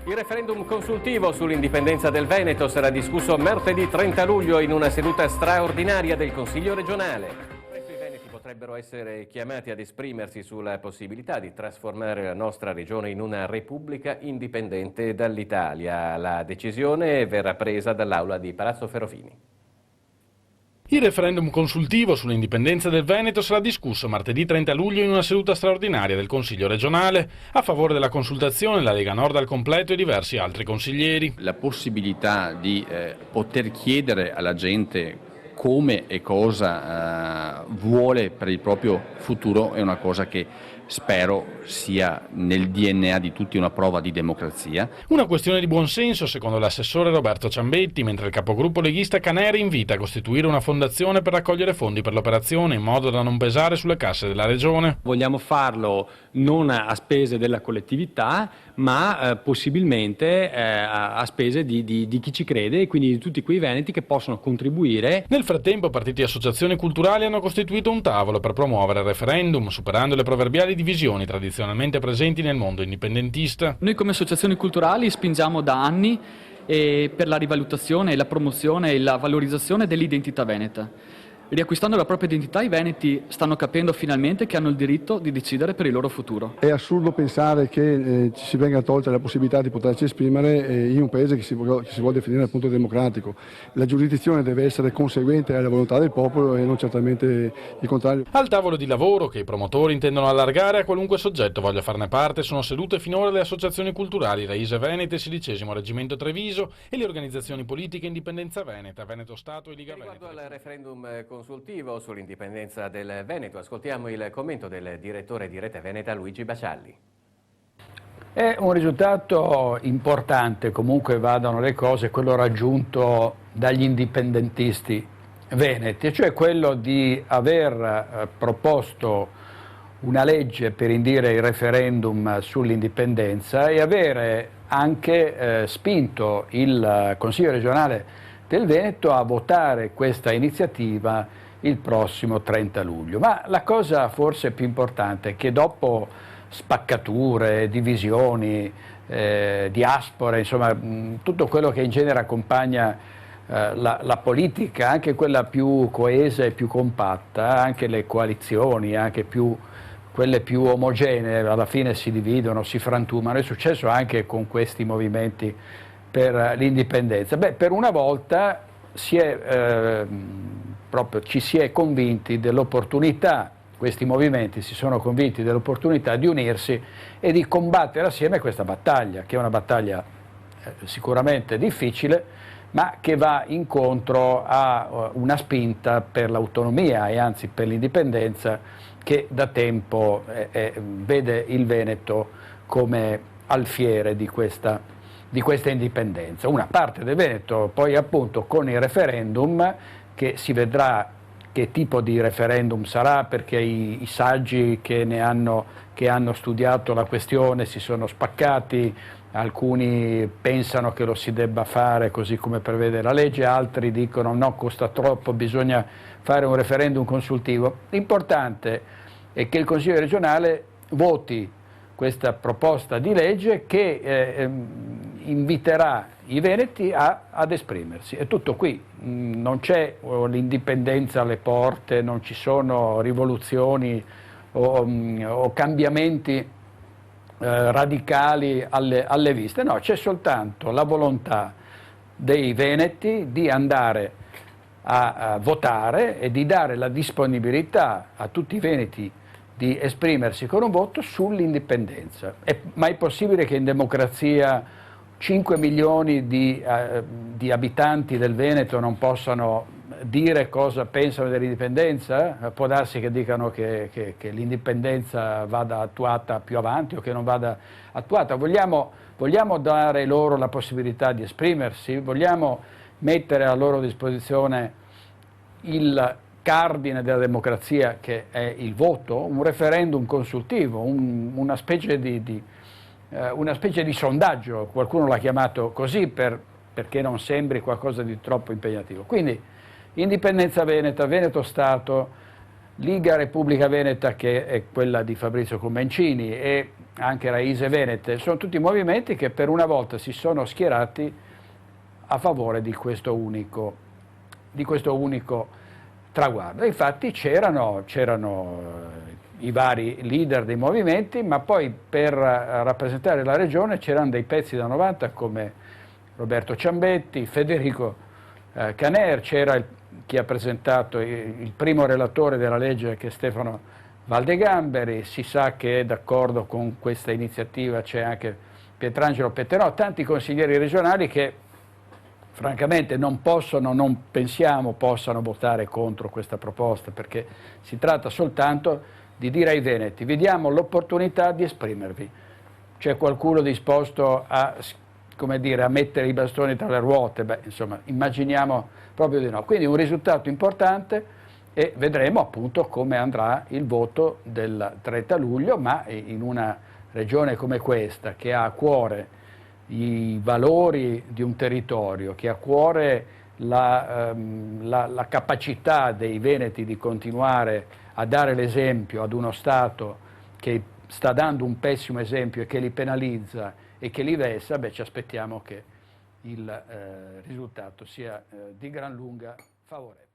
Il referendum consultivo sull'indipendenza del Veneto sarà discusso martedì 30 luglio in una seduta straordinaria del Consiglio regionale. Presto i veneti potrebbero essere chiamati ad esprimersi sulla possibilità di trasformare la nostra regione in una repubblica indipendente dall'Italia. La decisione verrà presa dall'Aula di Palazzo Ferrofini. Il referendum consultivo sull'indipendenza del Veneto sarà discusso martedì 30 luglio in una seduta straordinaria del Consiglio regionale. A favore della consultazione la Lega Nord al completo e diversi altri consiglieri. La possibilità di poter chiedere alla gente come e cosa vuole per il proprio futuro è una cosa che spero sia nel DNA di tutti una prova di democrazia. Una questione di buonsenso secondo l'assessore Roberto Ciambetti, mentre il capogruppo leghista Caneri invita a costituire una fondazione per raccogliere fondi per l'operazione in modo da non pesare sulle casse della regione. Vogliamo farlo non a spese della collettività, ma possibilmente a spese di chi ci crede e quindi di tutti quei veneti che possono contribuire. Nel frattempo partiti e associazioni culturali hanno costituito un tavolo per promuovere il referendum, superando le proverbiali divisioni tradizionalmente presenti nel mondo indipendentista. Noi come associazioni culturali spingiamo da anni per la rivalutazione, la promozione e la valorizzazione dell'identità veneta. Riacquistando la propria identità, i veneti stanno capendo finalmente che hanno il diritto di decidere per il loro futuro. È assurdo pensare che ci si venga tolta la possibilità di poterci esprimere in un paese che si vuole definire appunto democratico. La giurisdizione deve essere conseguente alla volontà del popolo e non certamente il contrario. Al tavolo di lavoro, che i promotori intendono allargare a qualunque soggetto voglia farne parte, sono sedute finora le associazioni culturali Raise Venete, 16° Reggimento Treviso e le organizzazioni politiche Indipendenza Veneta, Veneto Stato e Liga Veneta. Riguardo al referendum consultivo sull'indipendenza del Veneto, ascoltiamo il commento del direttore di Rete Veneta Luigi Bacialli. È un risultato importante, comunque vadano le cose, quello raggiunto dagli indipendentisti veneti, cioè quello di aver proposto una legge per indire il referendum sull'indipendenza e avere anche spinto il Consiglio regionale del Veneto a votare questa iniziativa il prossimo 30 luglio. Ma la cosa forse più importante è che dopo spaccature, divisioni, diaspore, insomma tutto quello che in genere accompagna la politica, anche quella più coesa e più compatta, anche le coalizioni, anche quelle più omogenee, alla fine si dividono, si frantumano, è successo anche con questi movimenti per l'indipendenza. Per una volta ci si è convinti dell'opportunità, questi movimenti si sono convinti dell'opportunità di unirsi e di combattere assieme questa battaglia, che è una battaglia sicuramente difficile, ma che va incontro a una spinta per l'autonomia e anzi per l'indipendenza che da tempo vede il Veneto come alfiere di questa indipendenza. Una parte del Veneto poi appunto con il referendum, che si vedrà che tipo di referendum sarà, perché i saggi che hanno studiato la questione si sono spaccati, alcuni pensano che lo si debba fare così come prevede la legge, altri dicono no, costa troppo, bisogna fare un referendum consultivo. L'importante è che il Consiglio regionale voti questa proposta di legge che inviterà i veneti ad esprimersi. È tutto qui, non c'è l'indipendenza alle porte, non ci sono rivoluzioni o cambiamenti radicali alle viste, no, c'è soltanto la volontà dei veneti di andare a votare e di dare la disponibilità a tutti i veneti di esprimersi con un voto sull'indipendenza. Ma è possibile che in democrazia 5 milioni di abitanti del Veneto non possano dire cosa pensano dell'indipendenza? Può darsi che dicano che l'indipendenza vada attuata più avanti o che non vada attuata. Vogliamo dare loro la possibilità di esprimersi? Vogliamo mettere a loro disposizione il cardine della democrazia che è il voto, un referendum consultivo, una specie di sondaggio, qualcuno l'ha chiamato così perché non sembri qualcosa di troppo impegnativo. Quindi indipendenza veneta, Veneto Stato, Liga Repubblica Veneta, che è quella di Fabrizio Comencini, e anche Raise Venete, sono tutti movimenti che per una volta si sono schierati a favore di questo unico traguardo. E infatti c'erano i vari leader dei movimenti, ma poi per rappresentare la regione c'erano dei pezzi da 90 come Roberto Ciambetti, Federico Caner, c'era chi ha presentato il primo relatore della legge, che è Stefano Valdegamberi. Si sa che è d'accordo con questa iniziativa c'è anche Pietrangelo Petterò, tanti consiglieri regionali che francamente non pensiamo possano votare contro questa proposta, perché si tratta soltanto di dire ai veneti: vi diamo l'opportunità di esprimervi. C'è qualcuno disposto a mettere i bastoni tra le ruote? Beh, insomma, immaginiamo proprio di no. Quindi un risultato importante, e vedremo appunto come andrà il voto del 30 luglio, ma in una regione come questa, che ha a cuore i valori di un territorio, che ha a cuore la capacità dei veneti di continuare a dare l'esempio ad uno Stato che sta dando un pessimo esempio e che li penalizza e che li vessa, ci aspettiamo che il risultato sia di gran lunga favorevole.